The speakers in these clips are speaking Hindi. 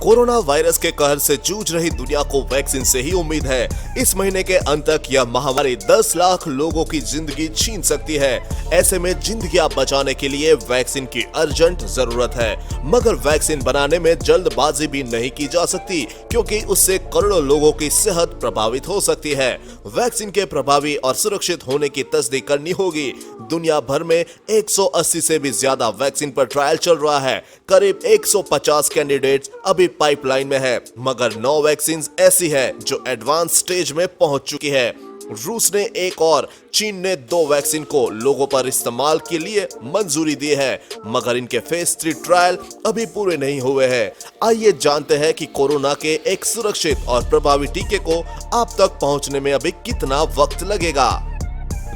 कोरोना वायरस के कहर से जूझ रही दुनिया को वैक्सीन से ही उम्मीद है। इस महीने के अंत तक यह महामारी 10 लाख लोगों की जिंदगी छीन सकती है। ऐसे में जिंदगियां बचाने के लिए वैक्सीन की अर्जेंट जरूरत है, मगर वैक्सीन बनाने में जल्दबाजी भी नहीं की जा सकती, क्योंकि उससे करोड़ों लोगों की सेहत प्रभावित हो सकती है। वैक्सीन के प्रभावी और सुरक्षित होने की तस्दीक करनी होगी। दुनिया भर में 180 से भी ज्यादा वैक्सीन पर ट्रायल चल रहा है। करीब 150 कैंडिडेट्स अभी पाइपलाइन में है, मगर 9 वैक्सीन ऐसी है जो एडवांस स्टेज में पहुंच चुकी है। रूस ने एक और चीन ने 2 वैक्सीन को लोगों पर इस्तेमाल के लिए मंजूरी दी है, मगर इनके फेज 3 ट्रायल अभी पूरे नहीं हुए हैं। आइए जानते हैं कि कोरोना के एक सुरक्षित और प्रभावी टीके को आप तक पहुंचने में अभी कितना वक्त लगेगा।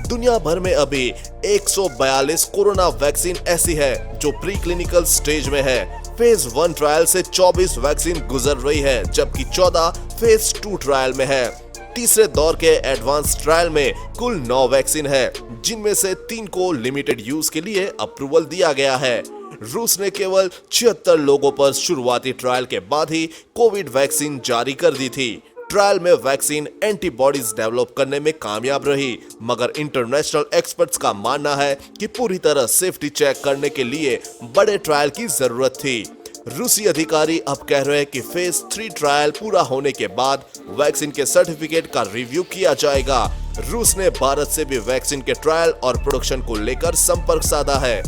दुनिया भर में अभी 142 कोरोना वैक्सीन ऐसी है जो प्री क्लिनिकल स्टेज में है। फेज 1 ट्रायल से 24 वैक्सीन गुजर रही है, जबकि 14 फेज 2 ट्रायल में है। तीसरे दौर के एडवांस ट्रायल में कुल 9 वैक्सीन है, जिनमें से 3 को लिमिटेड यूज के लिए अप्रूवल दिया गया है। रूस ने केवल 76 लोगों पर शुरुआती ट्रायल के बाद ही कोविड वैक्सीन जारी कर दी थी। ट्रायल में वैक्सीन एंटीबॉडीज डेवलप करने में कामयाब रही, मगर इंटरनेशनल एक्सपर्ट्स का मानना है कि पूरी तरह सेफ्टी चेक करने के लिए बड़े ट्रायल की जरूरत थी। रूसी अधिकारी अब कह रहे हैं कि फेज 3 ट्रायल पूरा होने के बाद वैक्सीन के सर्टिफिकेट का रिव्यू किया जाएगा। रूस ने भारत से भी वैक्सीन के ट्रायल और प्रोडक्शन को लेकर संपर्क साधा है।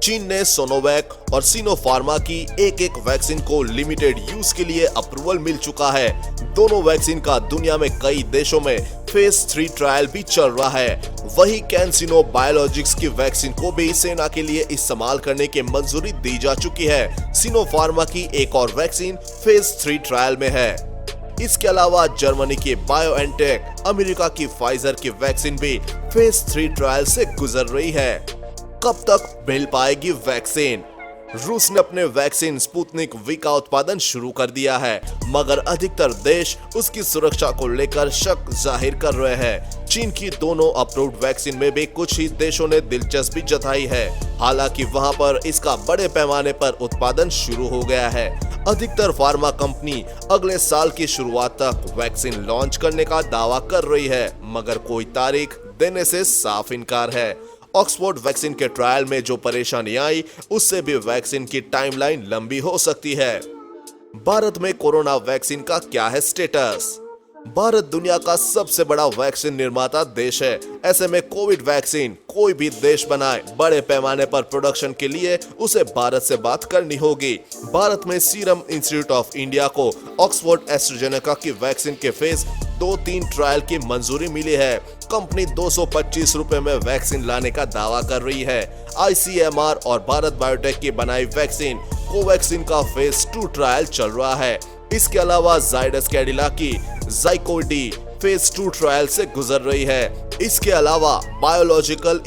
चीन ने सोनोवैक और सिनोफार्मा की एक वैक्सीन को लिमिटेड यूज के लिए अप्रूवल मिल चुका है। दोनों वैक्सीन का दुनिया में कई देशों में फेज 3 ट्रायल भी चल रहा है। वही कैंसिनो बायोलॉजिक्स की वैक्सीन को भी सेना के लिए इस्तेमाल करने की मंजूरी दी जा चुकी है। सिनोफार्मा की एक और वैक्सीन फेज 3 ट्रायल में है। इसके अलावा जर्मनी की बायोएनटेक, अमेरिका की फाइजर की वैक्सीन भी फेज 3 ट्रायल से गुजर रही है। कब तक मिल पाएगी वैक्सीन? रूस ने अपने वैक्सीन स्पुतनिक वी का उत्पादन शुरू कर दिया है, मगर अधिकतर देश उसकी सुरक्षा को लेकर शक जाहिर कर रहे हैं। चीन की दोनों अप्रूव्ड वैक्सीन में भी कुछ ही देशों ने दिलचस्पी जताई है, हालांकि वहां पर इसका बड़े पैमाने पर उत्पादन शुरू हो गया है। अधिकतर फार्मा कंपनी अगले साल की शुरुआत तक वैक्सीन लॉन्च करने का दावा कर रही है, मगर कोई तारीख देने से साफ इनकार है। ऑक्सफोर्ड वैक्सीन के ट्रायल में जो परेशानी आई, उससे भी वैक्सीन की टाइमलाइन लंबी हो सकती है। भारत में कोरोना वैक्सीन का क्या है स्टेटस? भारत दुनिया का सबसे बड़ा वैक्सीन निर्माता देश है। ऐसे में कोविड वैक्सीन कोई भी देश बनाए, बड़े पैमाने पर प्रोडक्शन के लिए उसे भारत से बात करनी होगी। भारत में सीरम इंस्टीट्यूट ऑफ इंडिया को ऑक्सफोर्ड एस्ट्राजेनेका की वैक्सीन के फेज 2-3 ट्रायल की मंजूरी मिली है। कंपनी 225 रुपए में वैक्सीन लाने का दावा कर रही है। ICMR और भारत बायोटेक की बनाई वैक्सीन कोवैक्सीन का फेज 2 ट्रायल चल रहा है। इसके अलावा जायडस कैडिला की ज़ाइकोव-डी फेज 2 ट्रायल से गुजर रही है। इसके अलावा बायोलॉजिकल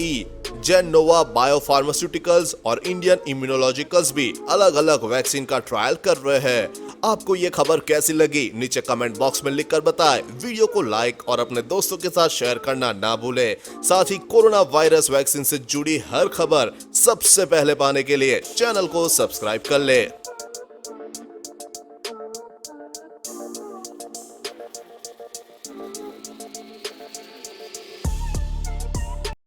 जेनोवा बायोफार्मास्यूटिकल्स और इंडियन इम्यूनोलॉजिकल्स भी अलग अलग वैक्सीन का ट्रायल कर रहे हैं। आपको ये खबर कैसी लगी? नीचे कमेंट बॉक्स में लिखकर बताएं। वीडियो को लाइक और अपने दोस्तों के साथ शेयर करना ना भूलें। साथ ही कोरोना वायरस वैक्सीन से जुड़ी हर खबर सबसे पहले पाने के लिए चैनल को सब्सक्राइब कर ले।